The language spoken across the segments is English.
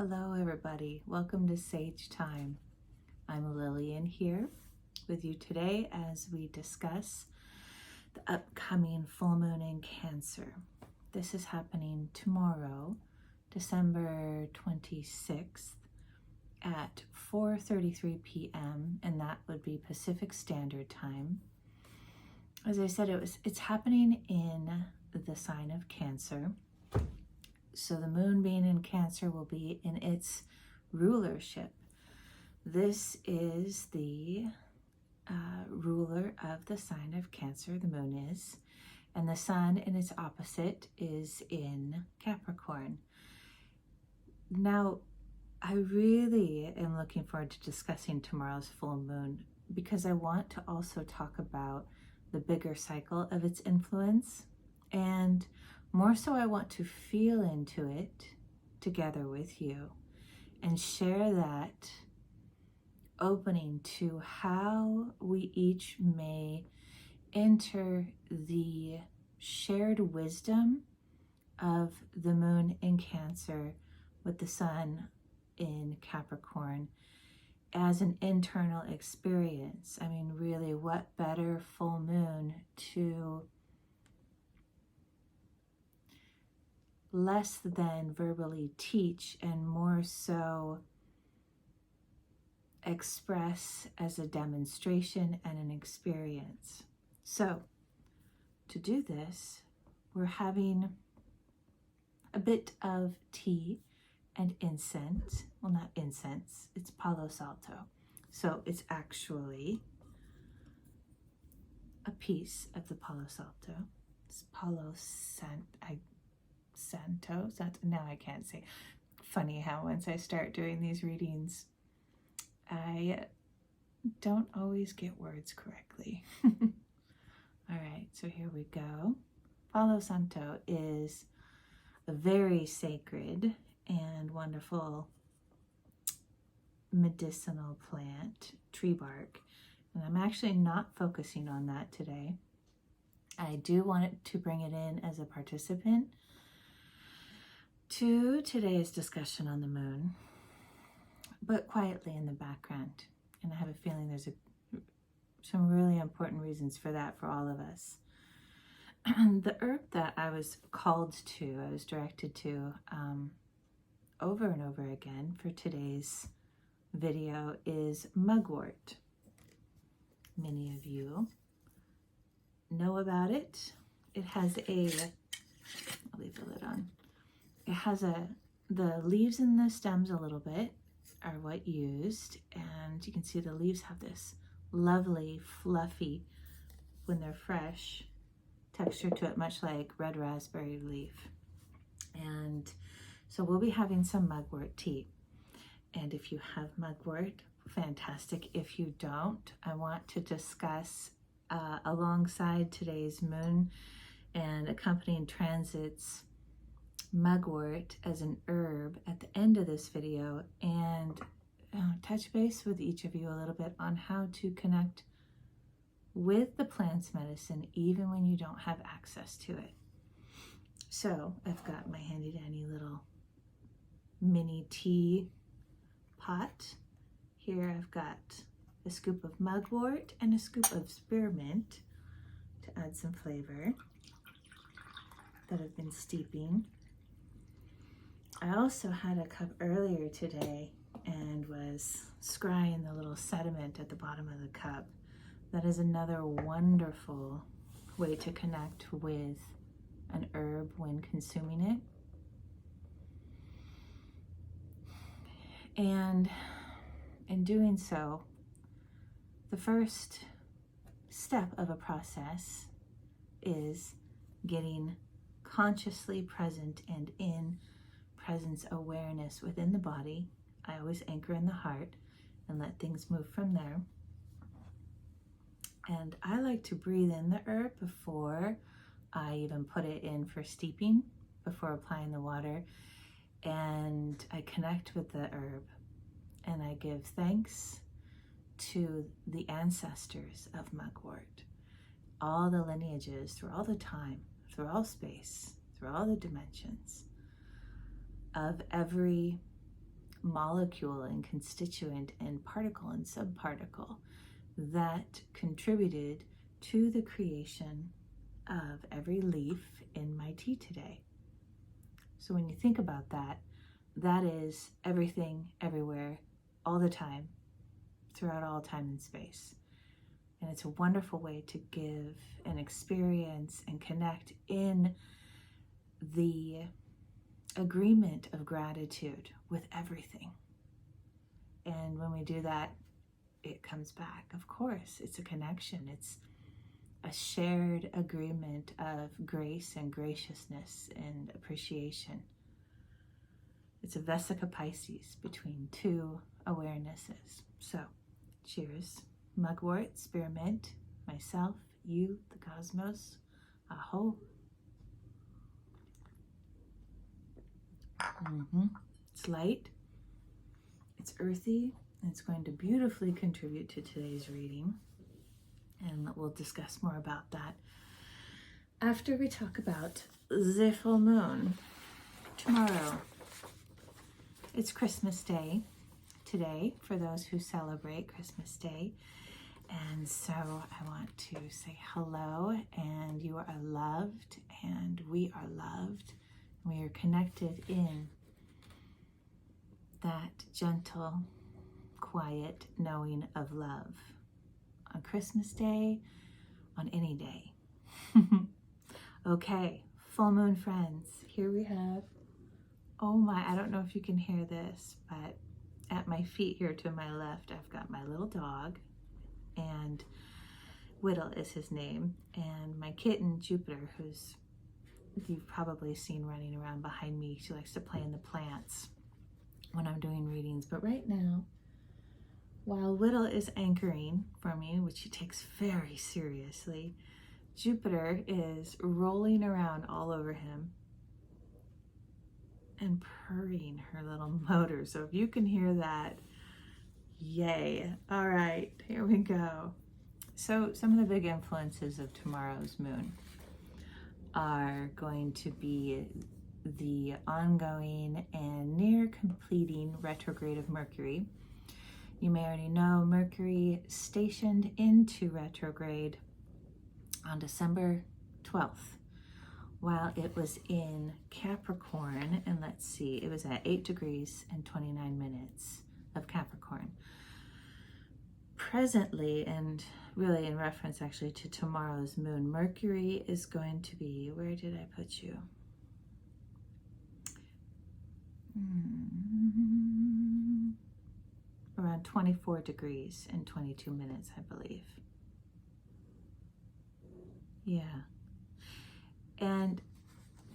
Hello everybody, welcome to Sage Thyme. I'm Lillian here with you today as we discuss the upcoming full moon in Cancer. This is happening tomorrow, December 26th at 4:33 p.m. and that would be Pacific Standard Time. As I said, it's happening in the sign of Cancer. So the moon being in Cancer will be in its rulership. This is the ruler of the sign of Cancer, the moon is, and the sun in its opposite is in Capricorn. Now, I really am looking forward to discussing tomorrow's full moon because I want to also talk about the bigger cycle of its influence, and more so I want to feel into it together with you and share that opening to how we each may enter the shared wisdom of the moon in Cancer with the sun in Capricorn as an internal experience. I mean, really, what better full moon to less than verbally teach and more so express as a demonstration and an experience. So to do this, we're having a bit of tea and incense. Well, not incense, it's Palo Santo. So it's actually a piece of the Palo Santo. It's Palo Santo. Now I can't say. Funny how once I start doing these readings, I don't always get words correctly. All right, so here we go. Palo Santo is a very sacred and wonderful medicinal plant, tree bark, and I'm actually not focusing on that today. I do want it to bring it in as a participant to today's discussion on the moon, but quietly in the background. And I have a feeling there's some really important reasons for that for all of us. The herb that I was directed to over and over again for today's video is Mugwort. Many of you know about it. It has I'll leave the lid on. It has the leaves and the stems a little bit are what used, and you can see the leaves have this lovely, fluffy, when they're fresh, texture to it, much like red raspberry leaf. And so we'll be having some mugwort tea. And if you have mugwort, fantastic. If you don't, I want to discuss alongside today's moon and accompanying transits mugwort as an herb at the end of this video, and touch base with each of you a little bit on how to connect with the plant's medicine even when you don't have access to it. So I've got my handy dandy little mini tea pot. Here I've got a scoop of mugwort and a scoop of spearmint to add some flavor that I've been steeping. I also had a cup earlier today and was scrying the little sediment at the bottom of the cup. That is another wonderful way to connect with an herb when consuming it. And in doing so, the first step of a process is getting consciously present and in presence awareness within the body. I always anchor in the heart and let things move from there. And I like to breathe in the herb before I even put it in for steeping, before applying the water. And I connect with the herb and I give thanks to the ancestors of Mugwort, all the lineages through all the time, through all space, through all the dimensions, of every molecule and constituent and particle and subparticle that contributed to the creation of every leaf in my tea today. So when you think about that, that is everything, everywhere, all the time, throughout all time and space. And it's a wonderful way to give and experience and connect in the agreement of gratitude with everything. And when we do that, it comes back. Of course, it's a connection. It's a shared agreement of grace and graciousness and appreciation. It's a Vesica Pisces between two awarenesses. So, cheers. Mugwort, spearmint, myself, you, the cosmos, aho. It's light, it's earthy, and it's going to beautifully contribute to today's reading. And we'll discuss more about that after we talk about the full moon tomorrow. It's Christmas Day today for those who celebrate Christmas Day. And so I want to say hello, and you are loved, and we are loved. We are connected in that gentle, quiet knowing of love. On Christmas Day, on any day. Okay, full moon friends, here we have, oh my, I don't know if you can hear this, but at my feet here to my left, I've got my little dog, and Whittle is his name, and my kitten, Jupiter, who's you've probably seen running around behind me. She likes to play in the plants when I'm doing readings. But right now, while Whittle is anchoring for me, which she takes very seriously, Jupiter is rolling around all over him and purring her little motor. So if you can hear that, yay. All right, here we go. So some of the big influences of tomorrow's moon are going to be the ongoing and near completing retrograde of Mercury. You may already know Mercury stationed into retrograde on December 12th while it was in Capricorn, and let's see, it was at 8 degrees and 29 minutes of Capricorn. Presently, and really in reference actually to tomorrow's moon, Mercury is going to be, where did I put you? Around 24 degrees and 22 minutes, I believe. Yeah. And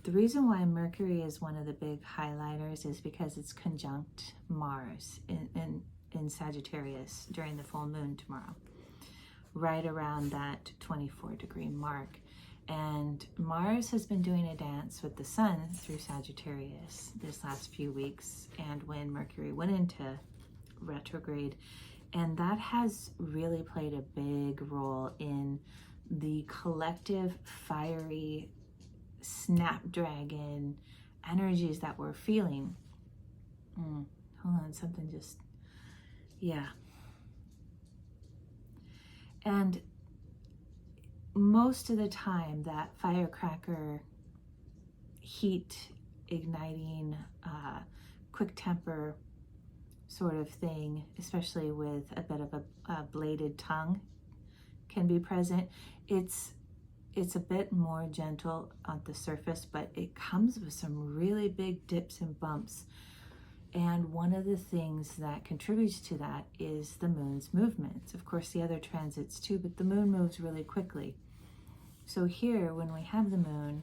the reason why Mercury is one of the big highlighters is because it's conjunct Mars in Sagittarius during the full moon tomorrow, right around that 24 degree mark. And Mars has been doing a dance with the sun through Sagittarius this last few weeks, and when Mercury went into retrograde, and that has really played a big role in the collective fiery snapdragon energies that we're feeling. Hold on, something just, yeah. And most of the time, that firecracker, heat, igniting, quick temper sort of thing, especially with a bit of a bladed tongue, can be present. It's a bit more gentle on the surface, but it comes with some really big dips and bumps. And one of the things that contributes to that is the moon's movements. Of course, the other transits too, but the moon moves really quickly. So here, when we have the moon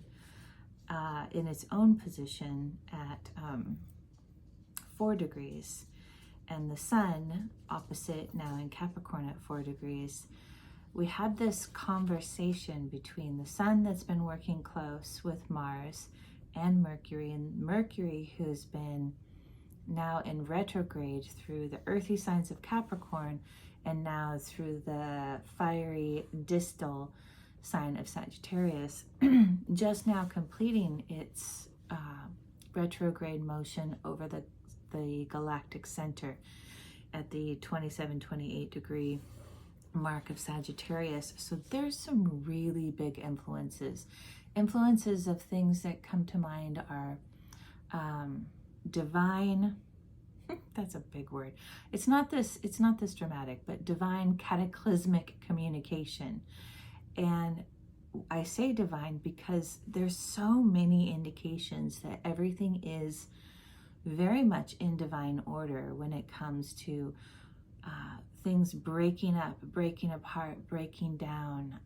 in its own position at 4 degrees, and the sun opposite now in Capricorn at 4 degrees, we had this conversation between the sun that's been working close with Mars and Mercury who's been now in retrograde through the earthy signs of Capricorn and now through the fiery distal sign of Sagittarius, just now completing its retrograde motion over the the galactic center at the 27-28 degree mark of Sagittarius. So there's some really big influences. Influences of things that come to mind are divine, that's a big word. It's not this dramatic, but divine cataclysmic communication. And I say divine because there's so many indications that everything is very much in divine order when it comes to things breaking up, breaking apart, breaking down.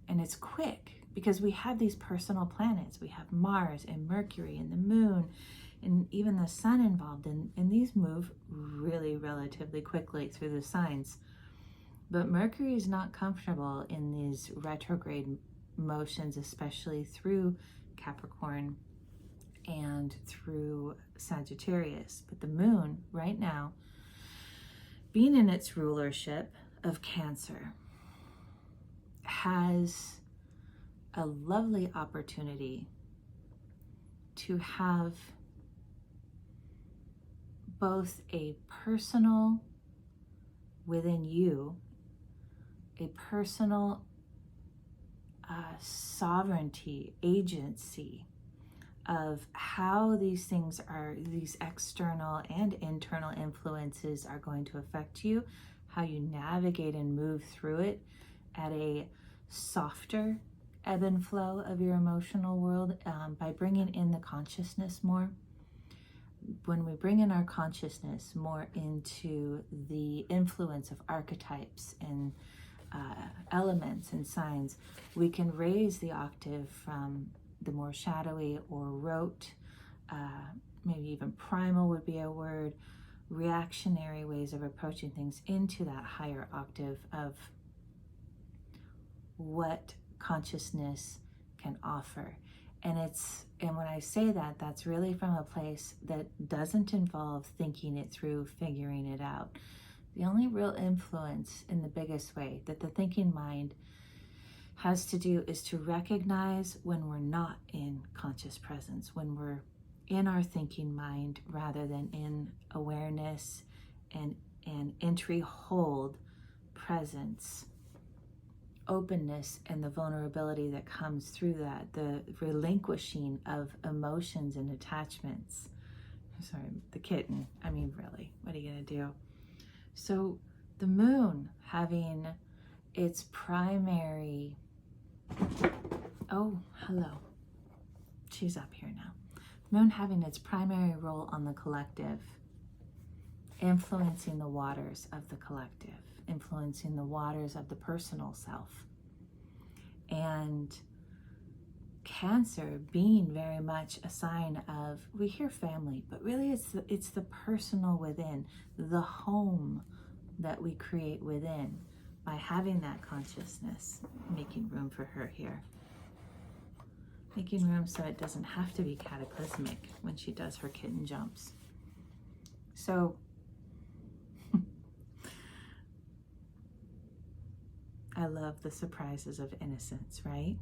And it's quick because we have these personal planets. We have Mars and Mercury and the moon and even the sun involved. And these move really relatively quickly through the signs. But Mercury is not comfortable in these retrograde motions, especially through Capricorn and through Sagittarius. But the moon right now, being in its rulership of Cancer, has a lovely opportunity to have both a personal within you, a personal sovereignty, agency of how these things are, these external and internal influences are going to affect you, how you navigate and move through it at a softer ebb and flow of your emotional world by bringing in the consciousness more. When we bring in our consciousness more into the influence of archetypes and elements and signs, we can raise the octave from the more shadowy or rote, maybe even primal would be a word, reactionary ways of approaching things into that higher octave of what consciousness can offer. And when I say that, that's really from a place that doesn't involve thinking it through, figuring it out. The only real influence in the biggest way that the thinking mind has to do is to recognize when we're not in conscious presence, when we're in our thinking mind rather than in awareness and entry hold presence, openness, and the vulnerability that comes through that, the relinquishing of emotions and attachments. Sorry, the kitten. I mean, really, what are you going to do? So the moon having its primary, oh, hello, she's up here now. Moon having its primary role on the collective, influencing the waters of the collective, influencing the waters of the personal self. And Cancer being very much a sign of, we hear family, but really it's the personal within, the home that we create within by having that consciousness, making room for her here. Making room so it doesn't have to be cataclysmic when she does her kitten jumps. So I love the surprises of innocence, right?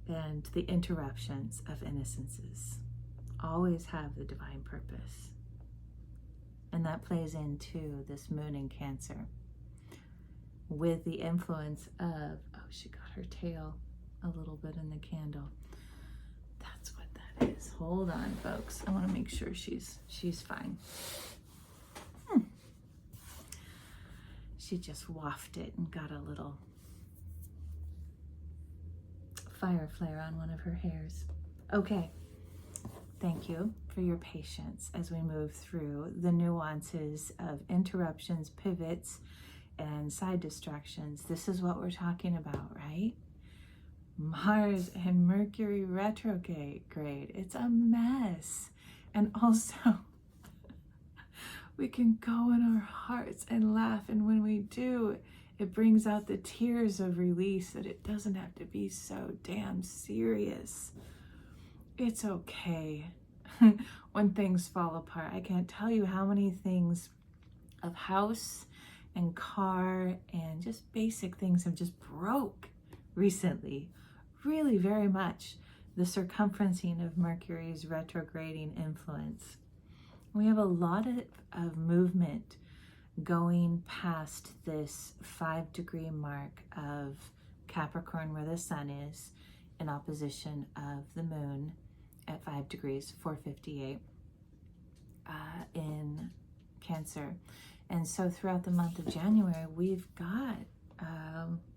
And the interruptions of innocences always have the divine purpose. And that plays into this moon in Cancer with the influence of, oh, she got her tail a little bit in the candle. That's what that is. Hold on, folks. I want to make sure she's fine. She just wafted and got a little fire flare on one of her hairs. Okay, thank you for your patience as we move through the nuances of interruptions, pivots, and side distractions. This is what we're talking about, right? Mars and Mercury retrograde. It's a mess. And also, we can go in our hearts and laugh, and when we do, it brings out the tears of release that it doesn't have to be so damn serious. It's okay when things fall apart. I can't tell you how many things of house and car and just basic things have just broke recently, really very much the circumferencing of Mercury's retrograding influence. We have a lot of movement going past this 5-degree mark of Capricorn, where the sun is in opposition of the moon at 5 degrees, 458 in Cancer. And so throughout the month of January, we've got,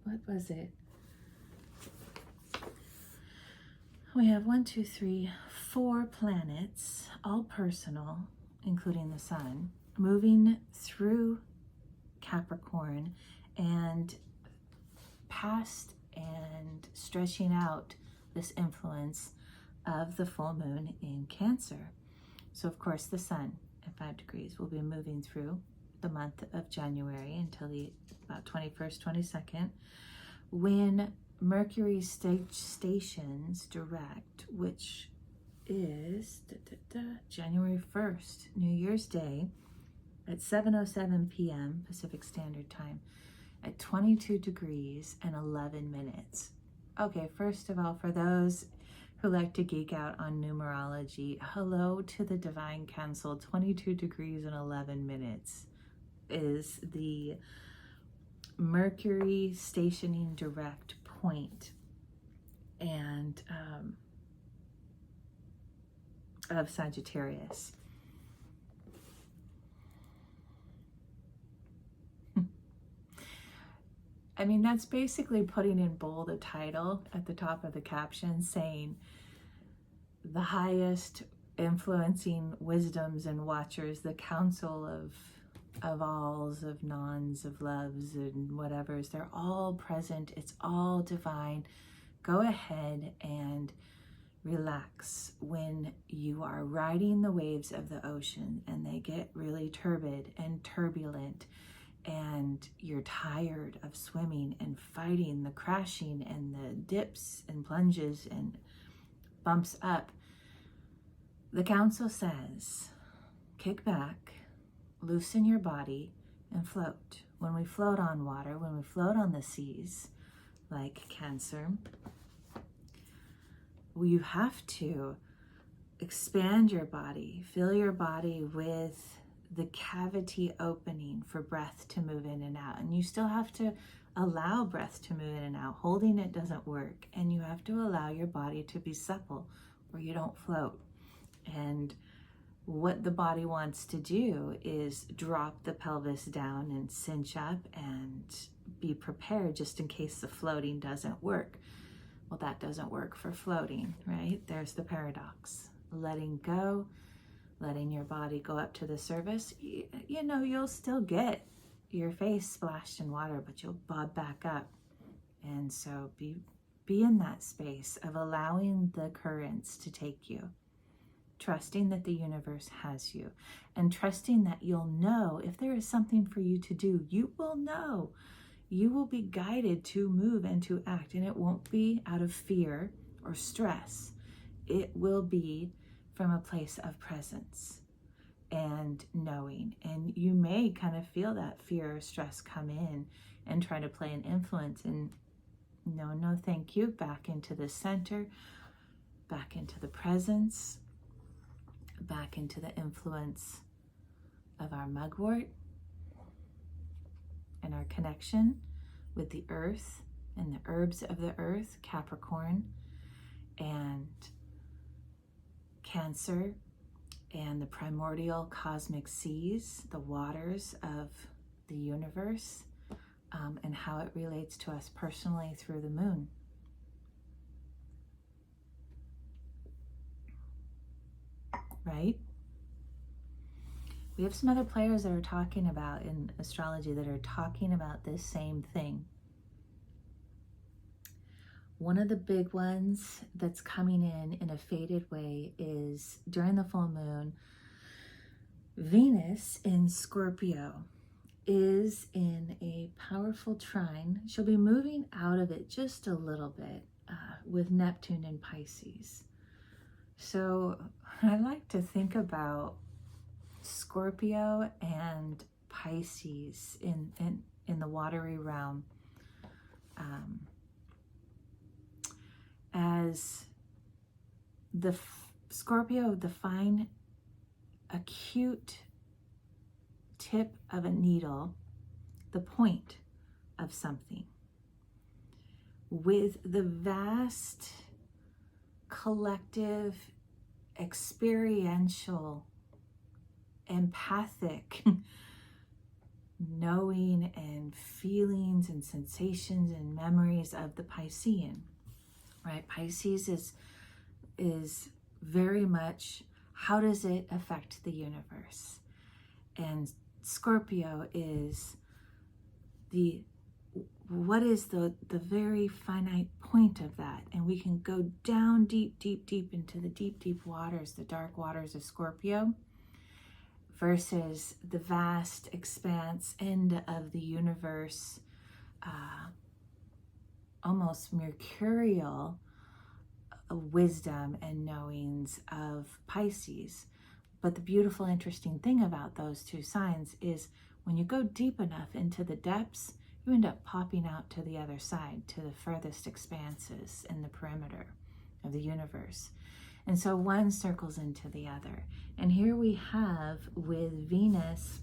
what was it? We have 4 planets, all personal, including the sun, moving through Capricorn and past and stretching out this influence of the full moon in Cancer. So of course the sun at 5 degrees will be moving through the month of January until about 21st, 22nd, when Mercury stations direct, which is January 1st, New Year's Day, at 7:07 p.m. Pacific Standard Time, at 22 degrees and 11 minutes. Okay, first of all, for those who like to geek out on numerology, hello to the Divine Council. 22 degrees and 11 minutes is the Mercury stationing direct point and of Sagittarius. I mean, that's basically putting in bold a title at the top of the caption saying the highest influencing wisdoms and watchers, the council of alls, of nons, of loves, and whatevers, they're all present. It's all divine. Go ahead and relax when you are riding the waves of the ocean and they get really turbid and turbulent, and you're tired of swimming and fighting the crashing and the dips and plunges and bumps up. The council says, kick back, loosen your body, and float. When we float on water, when we float on the seas, like Cancer, you have to expand your body, fill your body with the cavity opening for breath to move in and out. And you still have to allow breath to move in and out. Holding it doesn't work. And you have to allow your body to be supple or you don't float. And what the body wants to do is drop the pelvis down and cinch up and be prepared just in case the floating doesn't work. Well, that doesn't work for floating, right? There's the paradox. Letting go, letting your body go up to the surface. You know, you'll still get your face splashed in water, but you'll bob back up. And so be in that space of allowing the currents to take you, trusting that the universe has you, and trusting that you'll know if there is something for you to do. You will know. You will be guided to move and to act, and it won't be out of fear or stress. It will be from a place of presence and knowing. And you may kind of feel that fear or stress come in and try to play an influence, and no thank you. Back into the center, back into the presence, back into the influence of our mugwort and our connection with the earth and the herbs of the earth, Capricorn and Cancer, and the primordial cosmic seas, the waters of the universe, and how it relates to us personally through the moon. Right? We have some other players that are talking about in astrology that are talking about this same thing. One of the big ones that's coming in a faded way is during the full moon, Venus in Scorpio is in a powerful trine. She'll be moving out of it just a little bit with Neptune in Pisces. So I like to think about Scorpio and Pisces in the watery realm as The Scorpio, the fine, acute tip of a needle, the point of something, with the vast collective experiential empathic knowing and feelings and sensations and memories of the Piscean, right? Pisces is very much, how does it affect the universe? And Scorpio is what is the very finite point of that? And we can go down deep into the deep waters, the dark waters of Scorpio, versus the vast expanse end of the universe, almost mercurial wisdom and knowings of Pisces. But the beautiful, interesting thing about those two signs is when you go deep enough into the depths, you end up popping out to the other side, to the furthest expanses in the perimeter of the universe. And so one circles into the other. And here we have with Venus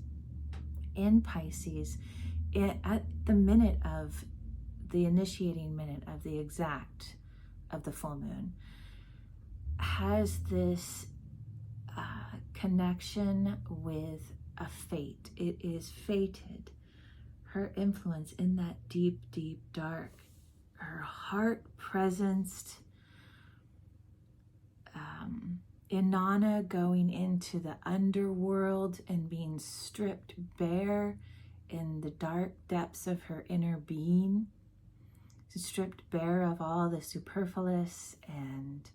in Pisces, at the minute of the initiating minute of the exact of the full moon, has this connection with a fate. It is fated. Her influence in that deep dark, her heart presenced, Inanna going into the underworld and being stripped bare in the dark depths of her inner being, stripped bare of all the superfluous and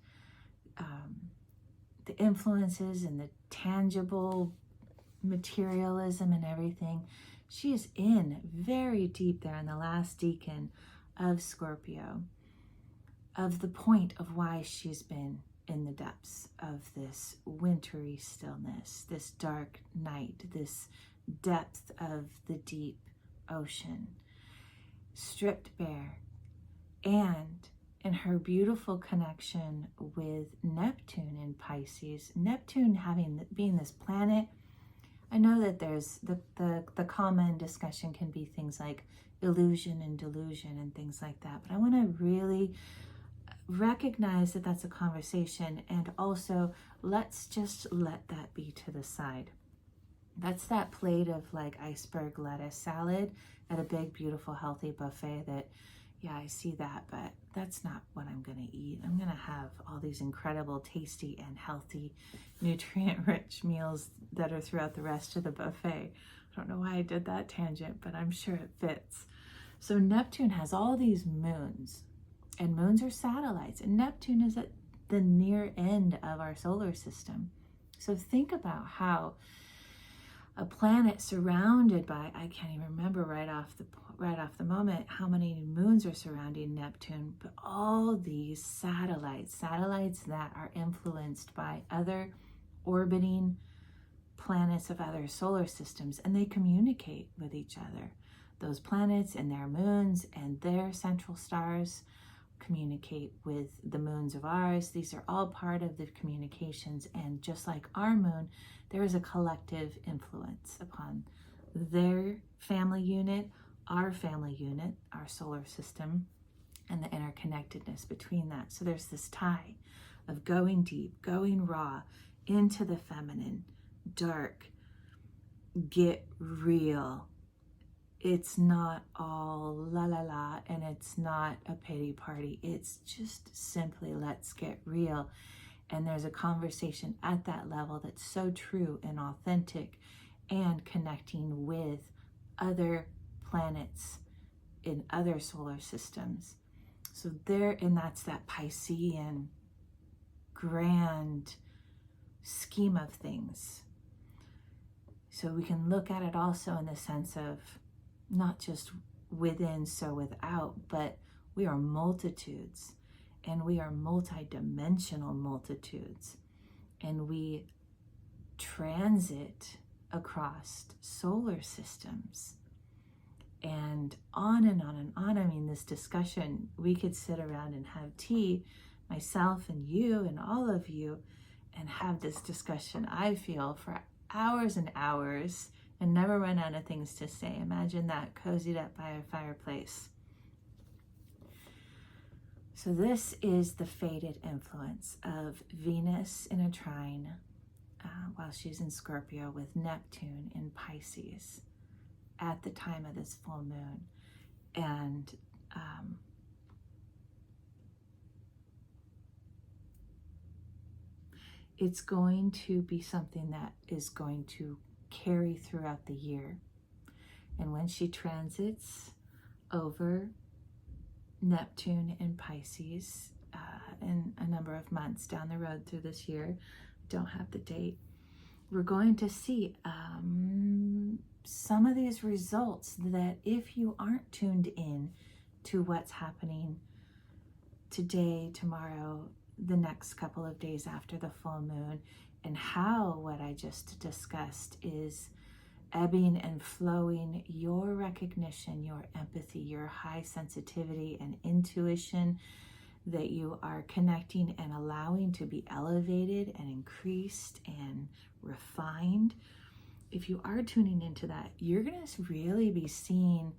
the influences and the tangible materialism and everything. She is in very deep there in the last decan of Scorpio, of the point of why she's been in the depths of this wintry stillness, this dark night, this depth of the deep ocean, stripped bare. And in her beautiful connection with Neptune in Pisces, Neptune being this planet, I know that there's the common discussion can be things like illusion and delusion and things like that, but I want to really recognize that that's a conversation, and also let's just let that be to the side. That's that plate of like iceberg lettuce salad at a big, beautiful, healthy buffet that, yeah, I see that, but that's not what I'm going to eat. I'm going to have all these incredible, tasty, and healthy, nutrient-rich meals that are throughout the rest of the buffet. I don't know why I did that tangent, but I'm sure it fits. So Neptune has all these moons, and moons are satellites, and Neptune is at the near end of our solar system. So think about how a planet surrounded by, I can't even remember right off the moment how many moons are surrounding Neptune, but all these satellites that are influenced by other orbiting planets of other solar systems, and they communicate with each other. Those planets and their moons and their central stars communicate with the moons of ours. These are all part of the communications, and just like our moon, there is a collective influence upon their family unit, our family unit, our solar system, and the interconnectedness between that. So there's this tie of going deep, going raw into the feminine, dark, get real. It's not all la la la, and it's not a pity party. It's just simply let's get real. And there's a conversation at that level that's so true and authentic, and connecting with other planets in other solar systems. So there, and that's that Piscean grand scheme of things. So we can look at it also in the sense of not just within, so without, but we are multitudes, and we are multidimensional multitudes, and we transit across solar systems, and on and on and on. I mean, this discussion, we could sit around and have tea, myself and you and all of you and have this discussion, I feel, for hours and hours and never run out of things to say. Imagine that, cozied up by a fireplace. So this is the fated influence of Venus in a trine while she's in Scorpio with Neptune in Pisces at the time of this full moon. And it's going to be something that is going to carry throughout the year. And when she transits over Neptune in Pisces in a number of months down the road through this year, don't have the date, we're going to see some of these results that if you aren't tuned in to what's happening today, tomorrow, the next couple of days after the full moon, and how what I just discussed is ebbing and flowing your recognition, your empathy, your high sensitivity and intuition that you are connecting and allowing to be elevated and increased and refined. If you are tuning into that, you're going to really be seeing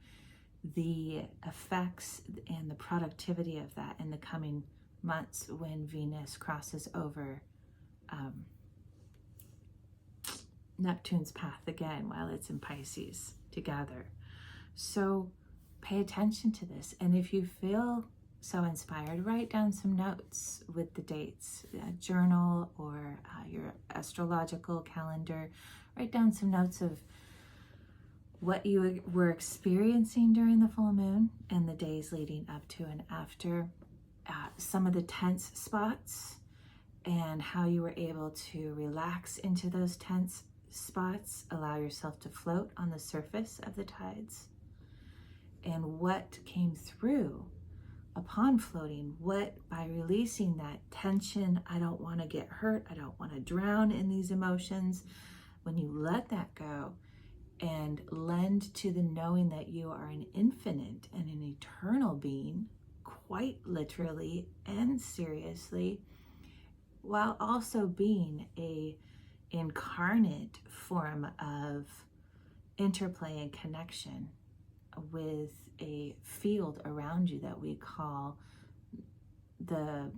the effects and the productivity of that in the coming months when Venus crosses over Neptune's path again while it's in Pisces together. So pay attention to this. And if you feel so inspired, write down some notes with the dates, a journal or your astrological calendar. Write down some notes of what you were experiencing during the full moon and the days leading up to and after, some of the tense spots and how you were able to relax into those tense spots, allow yourself to float on the surface of the tides, and what came through upon floating, what by releasing that tension, I don't want to get hurt, I don't want to drown in these emotions. When you let that go and lend to the knowing that you are an infinite and an eternal being, quite literally and seriously, while also being a incarnate form of interplay and connection with a field around you that we call the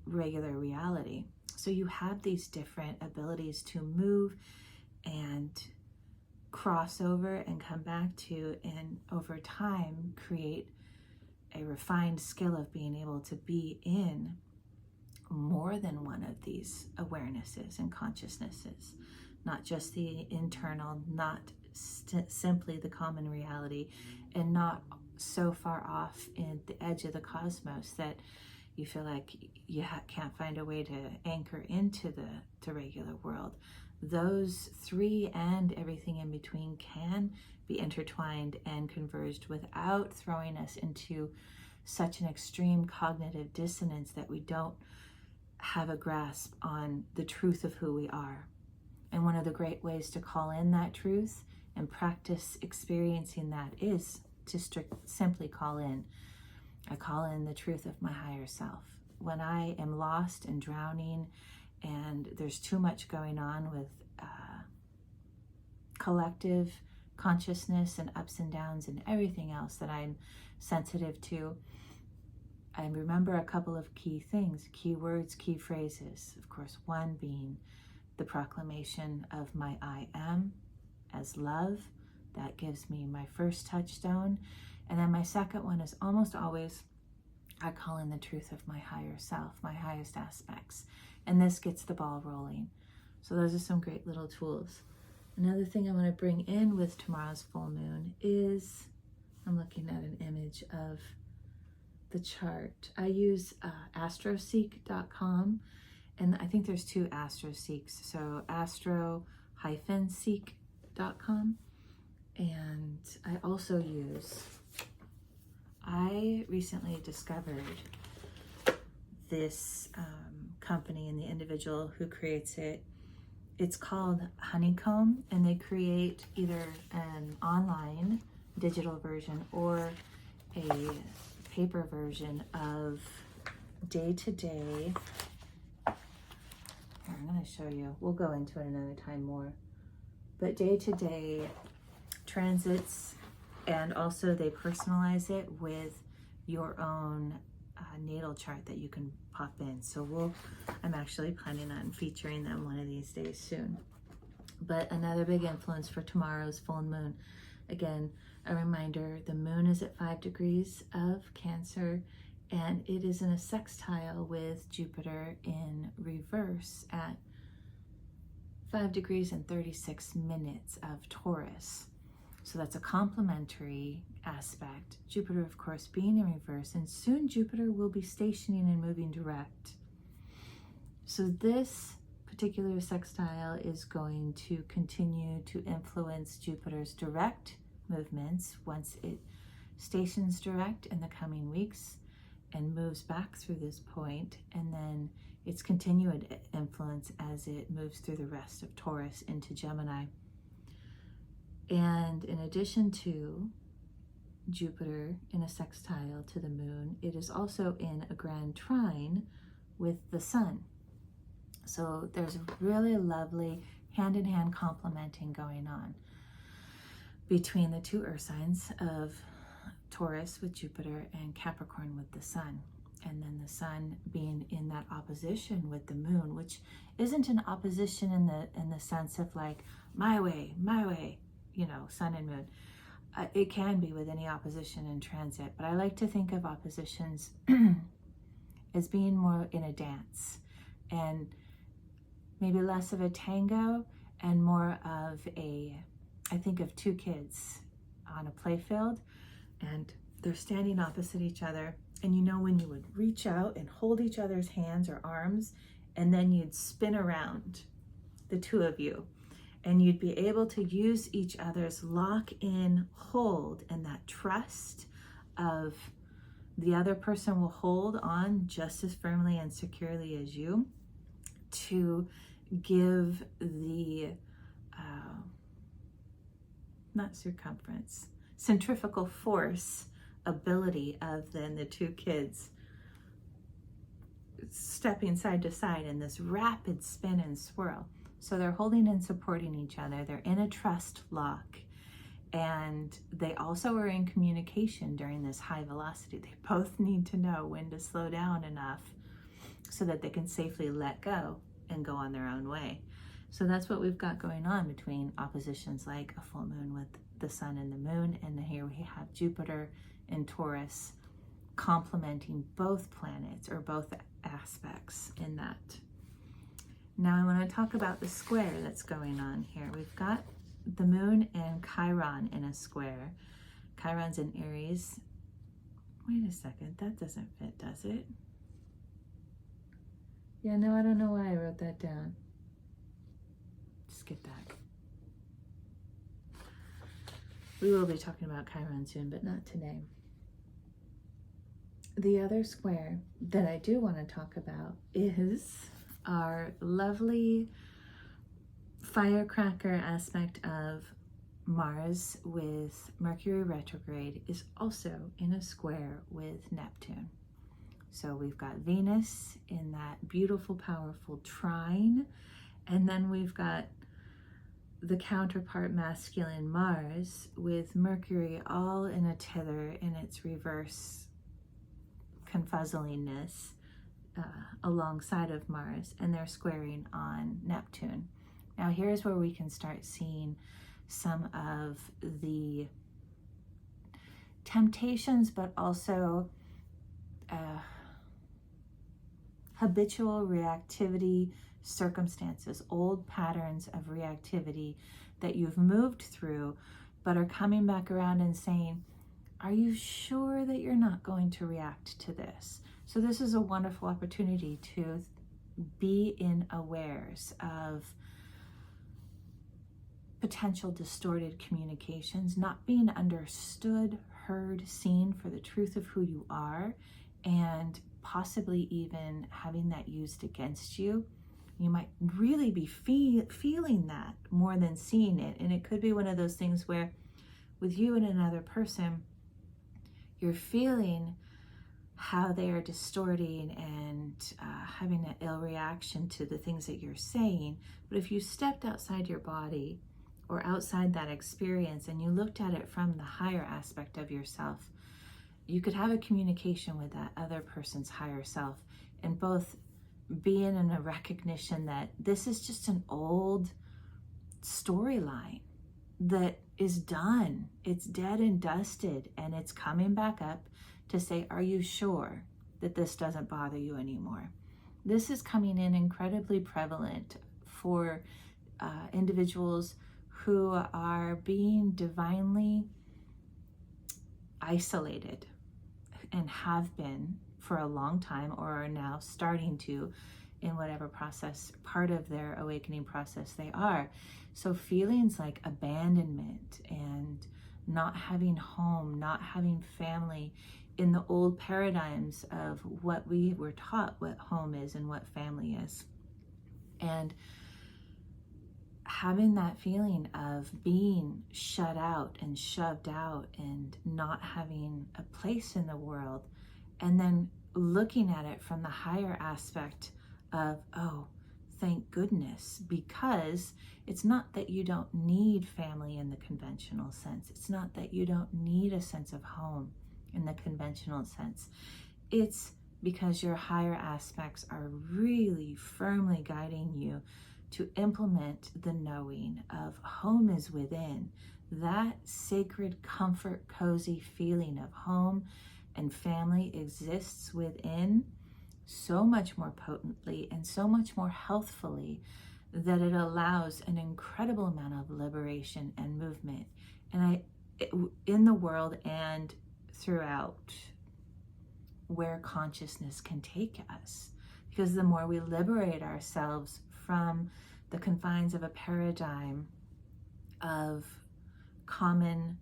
regular reality. So you have these different abilities to move and cross over and come back to, and over time create a refined skill of being able to be in more than one of these awarenesses and consciousnesses, not just the internal, not simply the common reality, and not so far off in the edge of the cosmos that you feel like you can't find a way to anchor into the regular world. Those three and everything in between can be intertwined and converged without throwing us into such an extreme cognitive dissonance that we don't have a grasp on the truth of who we are. And one of the great ways to call in that truth and practice experiencing that is to simply call in. I call in the truth of my higher self. When I am lost and drowning and there's too much going on with collective consciousness and ups and downs and everything else that I'm sensitive to, I remember a couple of key things, key words, key phrases. Of course, one being the proclamation of my I am as love. That gives me my first touchstone. And then my second one is almost always, I call in the truth of my higher self, my highest aspects. And this gets the ball rolling. So those are some great little tools. Another thing I want to bring in with tomorrow's full moon is, I'm looking at an image of the chart. I use astroseek.com, and I think there's two astroseeks, so astro-seek.com, and I also use, I recently discovered this company and the individual who creates it. It's called Honeycomb, and they create either an online digital version or a paper version of day to day, I'm going to show you, we'll go into it another time more, but day to day transits, and also they personalize it with your own natal chart that you can pop in. So I'm actually planning on featuring them one of these days soon. But another big influence for tomorrow's full moon, again, a reminder, the moon is at 5 degrees of Cancer, and it is in a sextile with Jupiter in reverse at 5 degrees and 36 minutes of Taurus. So that's a complementary aspect. Jupiter, of course, being in reverse, and soon Jupiter will be stationing and moving direct. So this particular sextile is going to continue to influence Jupiter's direct movements once it stations direct in the coming weeks and moves back through this point, and then its continued influence as it moves through the rest of Taurus into Gemini. And in addition to Jupiter in a sextile to the moon, it is also in a grand trine with the sun. So there's a really lovely hand-in-hand complementing going on between the two earth signs of Taurus with Jupiter and Capricorn with the sun. And then the sun being in that opposition with the moon, which isn't an opposition in the sense of like my way, you know, sun and moon. It can be with any opposition in transit, but I like to think of oppositions as being more in a dance, and maybe less of a tango and more of I think of two kids on a playfield, and they're standing opposite each other. And you know, when you would reach out and hold each other's hands or arms, and then you'd spin around, the two of you, and you'd be able to use each other's lock-in hold, and that trust of the other person will hold on just as firmly and securely as you to give the not circumference, centrifugal force ability of then the two kids stepping side to side in this rapid spin and swirl. So they're holding and supporting each other. They're in a trust lock, and they also are in communication during this high velocity. They both need to know when to slow down enough so that they can safely let go and go on their own way. So that's what we've got going on between oppositions like a full moon with the sun and the moon, and here we have Jupiter in Taurus complementing both planets or both aspects in that. Now I want to talk about the square that's going on here. We've got the moon and Chiron in a square. Chiron's in Aries. Wait a second, that doesn't fit, does it? Yeah, no, I don't know why I wrote that down. Skip that. We will be talking about Chiron soon, but not today. The other square that I do want to talk about is our lovely firecracker aspect of Mars with Mercury retrograde is also in a square with Neptune. So we've got Venus in that beautiful, powerful trine, and then we've got the counterpart masculine Mars with Mercury all in a tether in its reverse confuzzliness alongside of Mars, and they're squaring on Neptune. Now here's where we can start seeing some of the temptations, but also habitual reactivity circumstances, old patterns of reactivity that you've moved through, but are coming back around and saying, are you sure that you're not going to react to this? So this is a wonderful opportunity to be in awares of potential distorted communications, not being understood, heard, seen for the truth of who you are, and possibly even having that used against you. You might really be feeling that more than seeing it. And it could be one of those things where with you and another person, you're feeling how they are distorting and having an ill reaction to the things that you're saying. But if you stepped outside your body or outside that experience and you looked at it from the higher aspect of yourself, you could have a communication with that other person's higher self, and both being in a recognition that this is just an old storyline that is done. It's dead and dusted, and it's coming back up to say, are you sure that this doesn't bother you anymore? This is coming in incredibly prevalent for individuals who are being divinely isolated and have been for a long time, or are now starting to, in whatever process, part of their awakening process they are. So feelings like abandonment and not having home, not having family, in the old paradigms of what we were taught what home is and what family is. And having that feeling of being shut out and shoved out and not having a place in the world, and then looking at it from the higher aspect of, oh, thank goodness, because it's not that you don't need family in the conventional sense. It's not that you don't need a sense of home in the conventional sense. It's because your higher aspects are really firmly guiding you to implement the knowing of home is within. That sacred, comfort, cozy feeling of home and family exists within so much more potently and so much more healthfully that it allows an incredible amount of liberation and movement. And in the world and throughout where consciousness can take us, because the more we liberate ourselves from the confines of a paradigm of common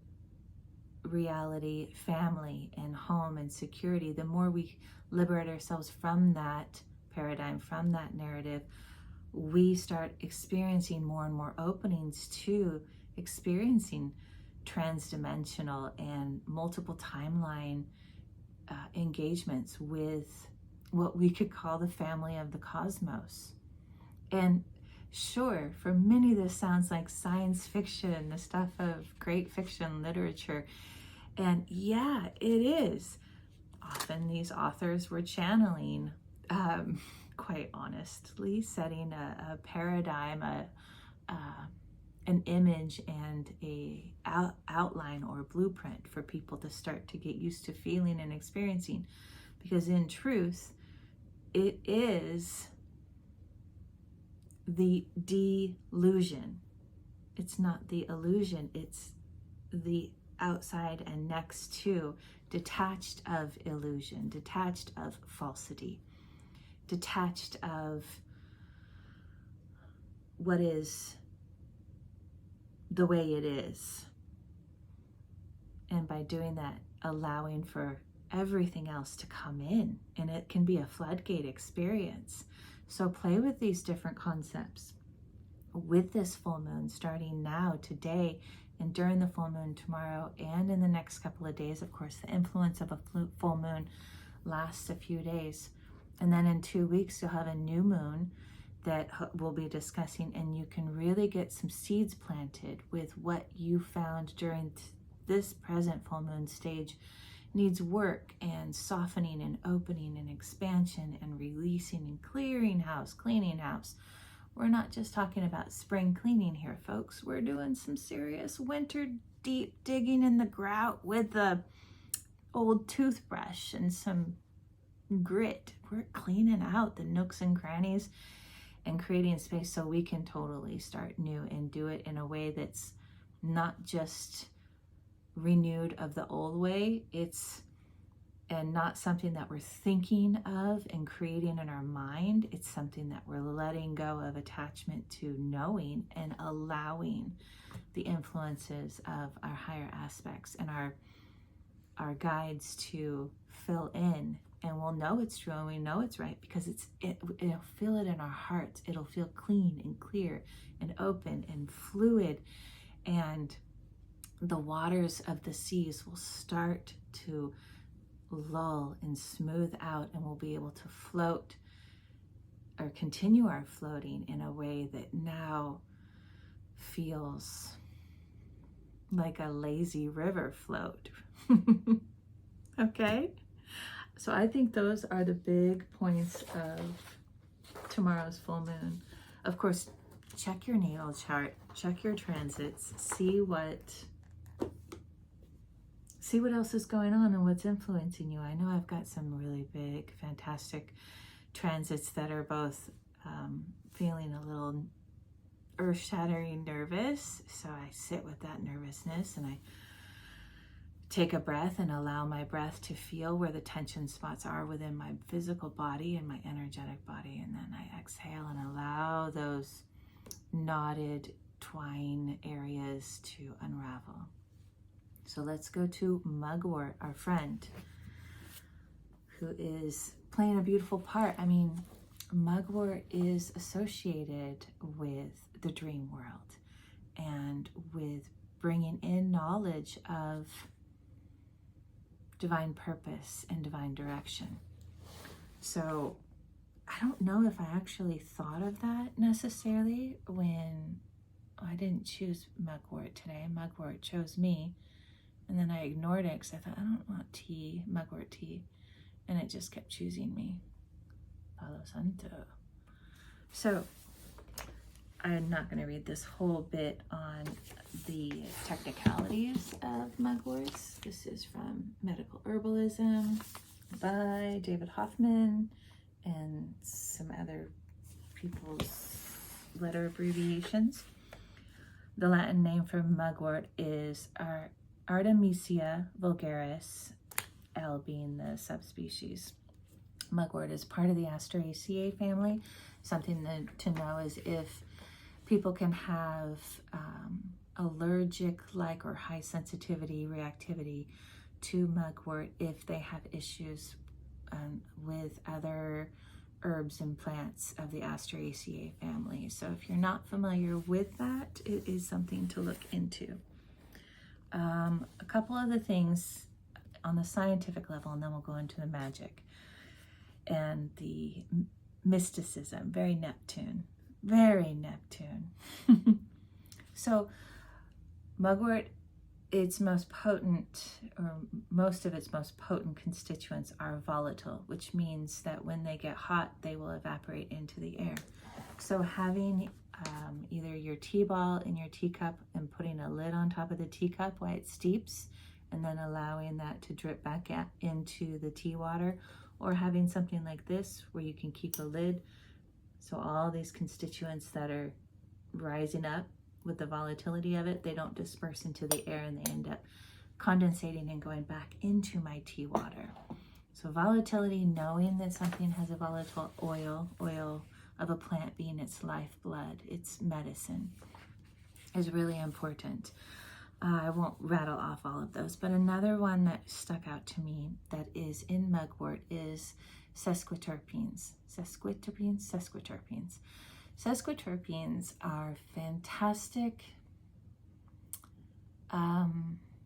reality, family and home and security, the more we liberate ourselves from that paradigm, from that narrative, we start experiencing more and more openings to experiencing transdimensional and multiple timeline engagements with what we could call the family of the cosmos. And sure, for many this sounds like science fiction, the stuff of great fiction literature. And yeah, it is. Often these authors were channeling, quite honestly, setting a paradigm, an image and a outline or blueprint for people to start to get used to feeling and experiencing. Because in truth, it is the delusion. It's not the illusion, it's the outside and next to, detached of illusion, detached of falsity, detached of what is the way it is. And by doing that, allowing for everything else to come in, and it can be a floodgate experience. So play with these different concepts with this full moon starting now, today, and during the full moon tomorrow, and in the next couple of days. Of course, the influence of a full moon lasts a few days. And then in 2 weeks, you'll have a new moon that we'll be discussing, and you can really get some seeds planted with what you found during this present full moon stage needs work and softening and opening and expansion and releasing and clearing house, cleaning house. We're not just talking about spring cleaning here, folks. We're doing some serious winter deep digging in the grout with the old toothbrush and some grit. We're cleaning out the nooks and crannies and creating space so we can totally start new and do it in a way that's not just renewed of the old way. And not something that we're thinking of and creating in our mind. It's something that we're letting go of attachment to, knowing and allowing the influences of our higher aspects and our guides to fill in. And we'll know it's true and we know it's right because it'll feel it in our hearts. It'll feel clean and clear and open and fluid, and the waters of the seas will start to lull and smooth out, and we'll be able to float or continue our floating in a way that now feels like a lazy river float. Okay? So I think those are the big points of tomorrow's full moon. Of course, check your natal chart, check your transits, see what else is going on and what's influencing you. I know I've got some really big, fantastic transits that are both feeling a little earth-shattering nervous. So I sit with that nervousness and I take a breath and allow my breath to feel where the tension spots are within my physical body and my energetic body. And then I exhale and allow those knotted twine areas to unravel. So let's go to Mugwort, our friend, who is playing a beautiful part. I mean, Mugwort is associated with the dream world and with bringing in knowledge of divine purpose and divine direction. So I don't know if I actually thought of that necessarily when I didn't choose Mugwort today. Mugwort chose me, and then I ignored it because I thought, I don't want tea, Mugwort tea, and it just kept choosing me. Palo Santo. So I'm not going to read this whole bit on the technicalities of mugworts. This is from Medical Herbalism by David Hoffmann and some other people's letter abbreviations. The Latin name for mugwort is Artemisia vulgaris, L being the subspecies. Mugwort is part of the Asteraceae family. Something to know is if people can have allergic-like or high sensitivity, reactivity to mugwort if they have issues with other herbs and plants of the Asteraceae family. So if you're not familiar with that, it is something to look into. A couple other things on the scientific level, and then we'll go into the magic and the mysticism. Very Neptune. So mugwort, its most potent, or most of its most potent constituents are volatile, which means that when they get hot, they will evaporate into the air. So having either your tea ball in your teacup and putting a lid on top of the teacup while it steeps, and then allowing that to drip back into the tea water, or having something like this where you can keep a lid, so all these constituents that are rising up with the volatility of it, they don't disperse into the air and they end up condensating and going back into my tea water. So volatility, knowing that something has a volatile oil of a plant being its lifeblood, its medicine, is really important. I won't rattle off all of those, but another one that stuck out to me that is in mugwort is sesquiterpenes. Sesquiterpenes are fantastic.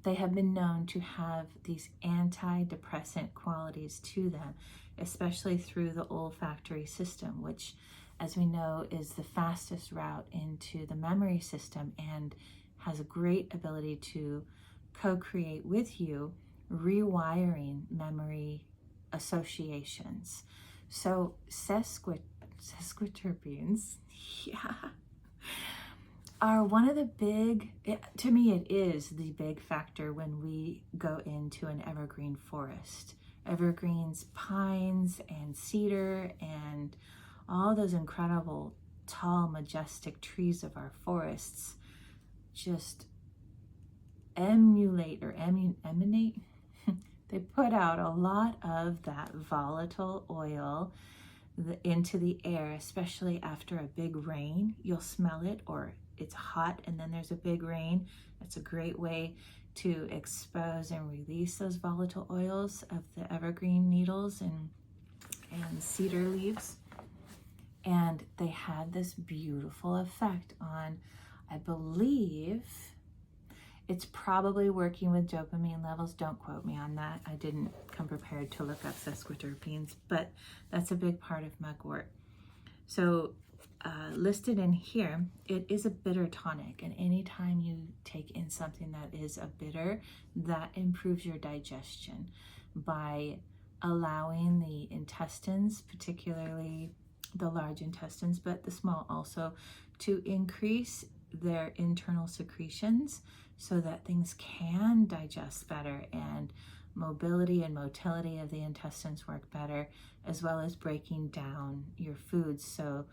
They have been known to have these antidepressant qualities to them, especially through the olfactory system, which, as we know, is the fastest route into the memory system and has a great ability to co-create with you, rewiring memory associations. So sesquiterpenes, are one of the big, to me it is the big factor when we go into an evergreen forest. Evergreens, pines and cedar and all those incredible tall majestic trees of our forests just emanate they put out a lot of that volatile oil into the air, especially after a big rain. You'll smell it, or it's hot and then there's a big rain. That's a great way to expose and release those volatile oils of the evergreen needles and cedar leaves. And they had this beautiful effect on, I believe It's probably working with dopamine levels. Don't quote me on that. I didn't come prepared to look up sesquiterpenes, but that's a big part of mugwort. So listed in here, it is a bitter tonic, and anytime you take in something that is a bitter, that improves your digestion by allowing the intestines, particularly the large intestines, but the small also, to increase their internal secretions so that things can digest better, and mobility and motility of the intestines work better, as well as breaking down your foods. So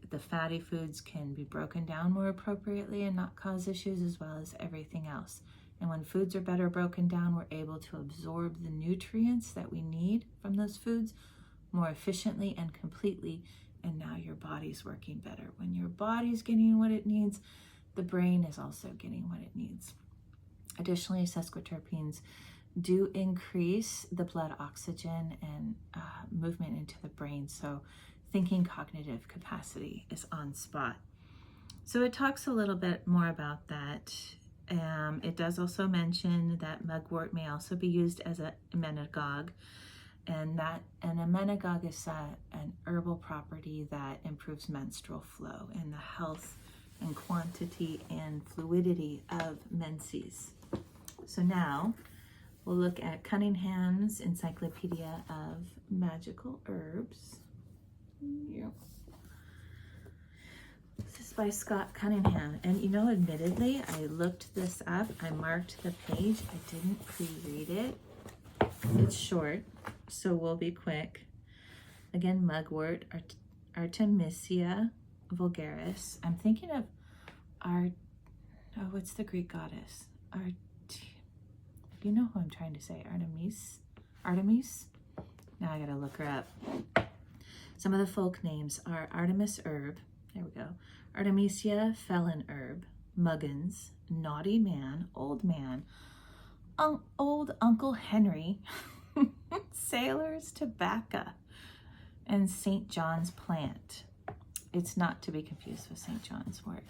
the fatty foods can be broken down more appropriately and not cause issues, as well as everything else. And when foods are better broken down, we're able to absorb the nutrients that we need from those foods more efficiently and completely. And now your body's working better. When your body's getting what it needs, the brain is also getting what it needs. Additionally, sesquiterpenes do increase the blood oxygen and movement into the brain. So thinking cognitive capacity is on spot. So it talks a little bit more about that. It does also mention that mugwort may also be used as a emmenagogue, and an emmenagogue is an herbal property that improves menstrual flow and the health and quantity and fluidity of menses. So now we'll look at Cunningham's Encyclopedia of Magical Herbs. Yep. This is by Scott Cunningham, and you know, admittedly, I looked this up, I marked the page, I didn't pre-read it. It's short, so we'll be quick. Again, mugwort, Artemisia vulgaris. I'm thinking of what's the Greek goddess? You know who I'm trying to say, Artemis? Now I gotta look her up. Some of the folk names are Artemis herb, there we go, Artemisia felon herb, muggins, naughty man, old Uncle Henry, sailor's tobacco, and St. John's plant. It's not to be confused with St. John's wort.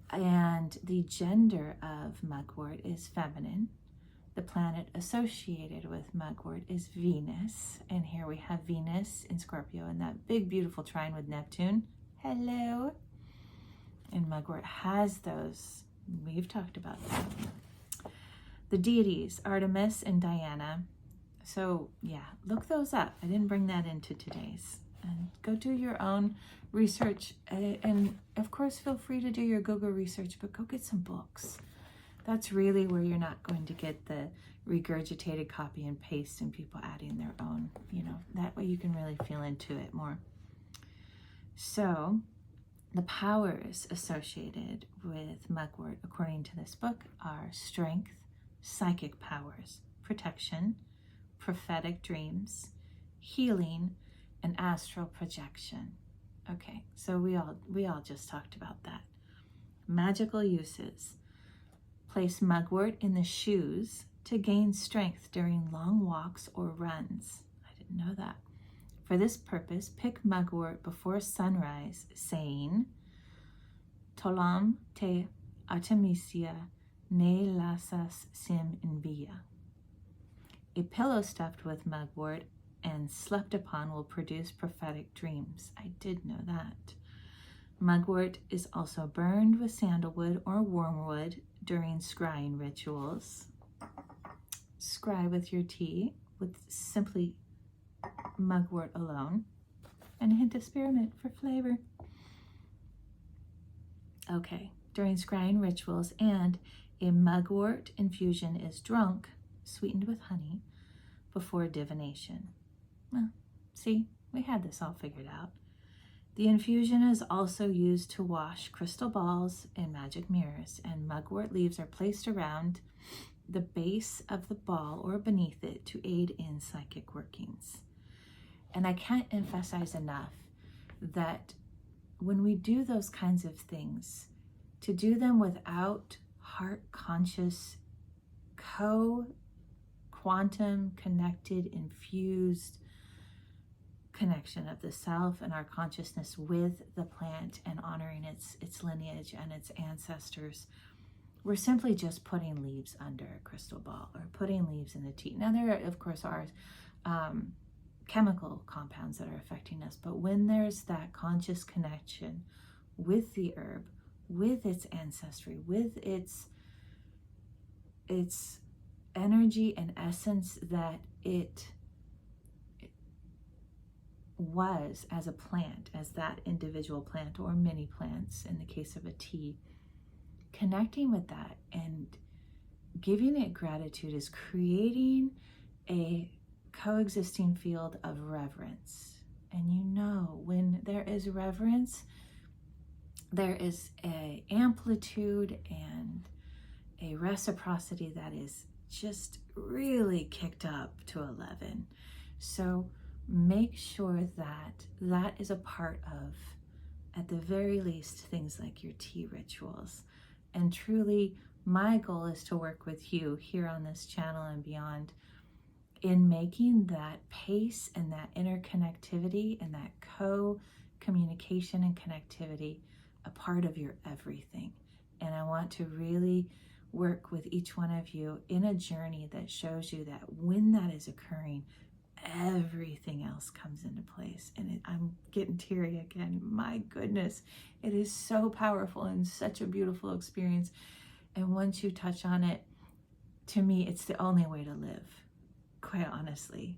And the gender of mugwort is feminine. The planet associated with mugwort is Venus. And here we have Venus in Scorpio and that big, beautiful trine with Neptune. Hello. And mugwort has those. We've talked about that. The deities, Artemis and Diana. So yeah, look those up. I didn't bring that into today's. And go do your own research. And of course, feel free to do your Google research, but go get some books. That's really where you're not going to get the regurgitated copy and paste and people adding their own, that way you can really feel into it more. So the powers associated with mugwort, according to this book, are strength, psychic powers, protection, prophetic dreams, healing, and astral projection. Okay, so we all just talked about that. Magical uses. Place mugwort in the shoes to gain strength during long walks or runs. I didn't know that. For this purpose, pick mugwort before sunrise, saying, Tolam te Artemisia ne lasas sim invia. A pillow stuffed with mugwort and slept upon will produce prophetic dreams. I did know that. Mugwort is also burned with sandalwood or wormwood during scrying rituals. Scry with your tea with simply mugwort alone and a hint of spearmint for flavor. Okay, during scrying rituals, and a mugwort infusion is drunk, sweetened with honey, before divination. Well, see, we had this all figured out. The infusion is also used to wash crystal balls and magic mirrors, and mugwort leaves are placed around the base of the ball or beneath it to aid in psychic workings. And I can't emphasize enough that when we do those kinds of things, to do them without heart-conscious, quantum connected, infused connection of the self and our consciousness with the plant and honoring its lineage and its ancestors, we're simply just putting leaves under a crystal ball or putting leaves in a tea. Now, there, of course, are chemical compounds that are affecting us, but when there's that conscious connection with the herb, with its ancestry, with its energy and essence that it was as a plant, as that individual plant or many plants in the case of a tea, connecting with that and giving it gratitude is creating a coexisting field of reverence. And you know, when there is reverence, there is a amplitude and a reciprocity that is just really kicked up to 11. So make sure that that is a part of, at the very least, things like your tea rituals. And truly, my goal is to work with you here on this channel and beyond in making that pace and that interconnectivity and that co-communication and connectivity a part of your everything. And I want to really work with each one of you in a journey that shows you that when that is occurring, everything else comes into place. And I'm getting teary again. My goodness, it is so powerful and such a beautiful experience. And once you touch on it, to me, it's the only way to live, quite honestly.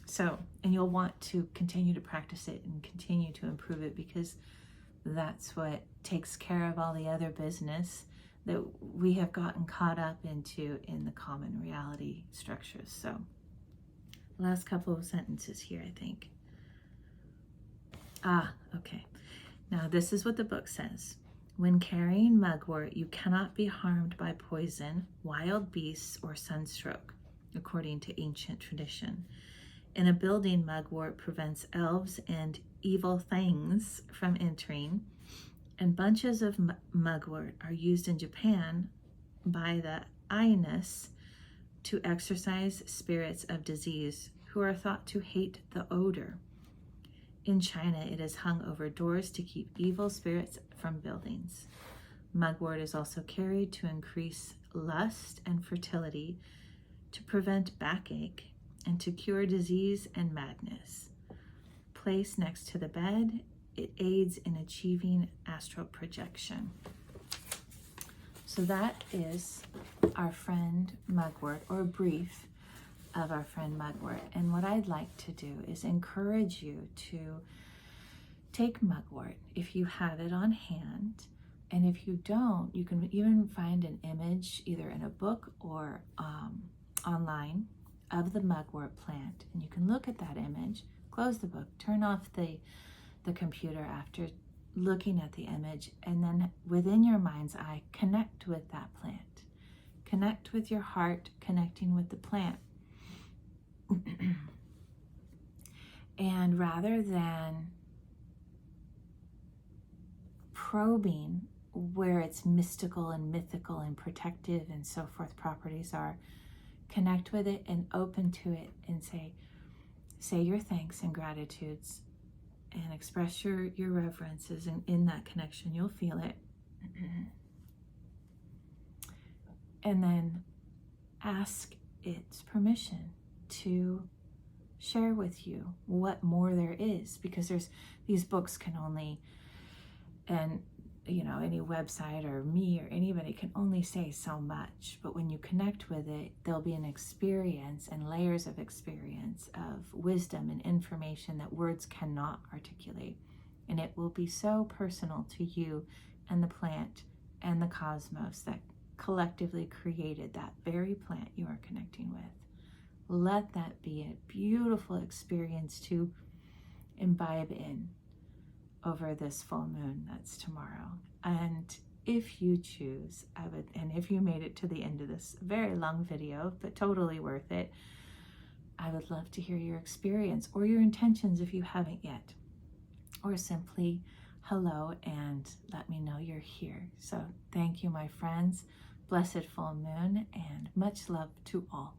So, and you'll want to continue to practice it and continue to improve it, because that's what takes care of all the other business that we have gotten caught up into in the common reality structures. So, last couple of sentences here, I think. Okay. Now, this is what the book says. When carrying mugwort, you cannot be harmed by poison, wild beasts, or sunstroke, according to ancient tradition. In a building, mugwort prevents elves and evil things from entering, and bunches of mugwort are used in Japan by the Ainus to exorcise spirits of disease who are thought to hate the odor. In China, it is hung over doors to keep evil spirits from buildings. Mugwort is also carried to increase lust and fertility, to prevent backache, and to cure disease and madness. Placed next to the bed, it aids in achieving astral projection. So that is our friend Mugwort, or a brief of our friend Mugwort. And what I'd like to do is encourage you to take Mugwort if you have it on hand. And if you don't, you can even find an image either in a book or online of the mugwort plant. And you can look at that image, close the book, turn off the computer after looking at the image, and then within your mind's eye, connect with that plant. Connect with your heart, connecting with the plant. And rather than probing where its mystical and mythical and protective and so forth properties are, connect with it and open to it and say your thanks and gratitudes and express your reverences, and in that connection you'll feel it. And then ask its permission to share with you what more there is, because there's these books can only, and any website or me or anybody can only say so much. But when you connect with it, there'll be an experience and layers of experience of wisdom and information that words cannot articulate. And it will be so personal to you and the plant and the cosmos that collectively created that very plant you are connecting with. Let that be a beautiful experience to imbibe in over this full moon that's tomorrow. And if you choose, and if you made it to the end of this very long video, but totally worth it, I would love to hear your experience or your intentions if you haven't yet, or simply hello and let me know you're here. So thank you, my friends. Blessed full moon and much love to all.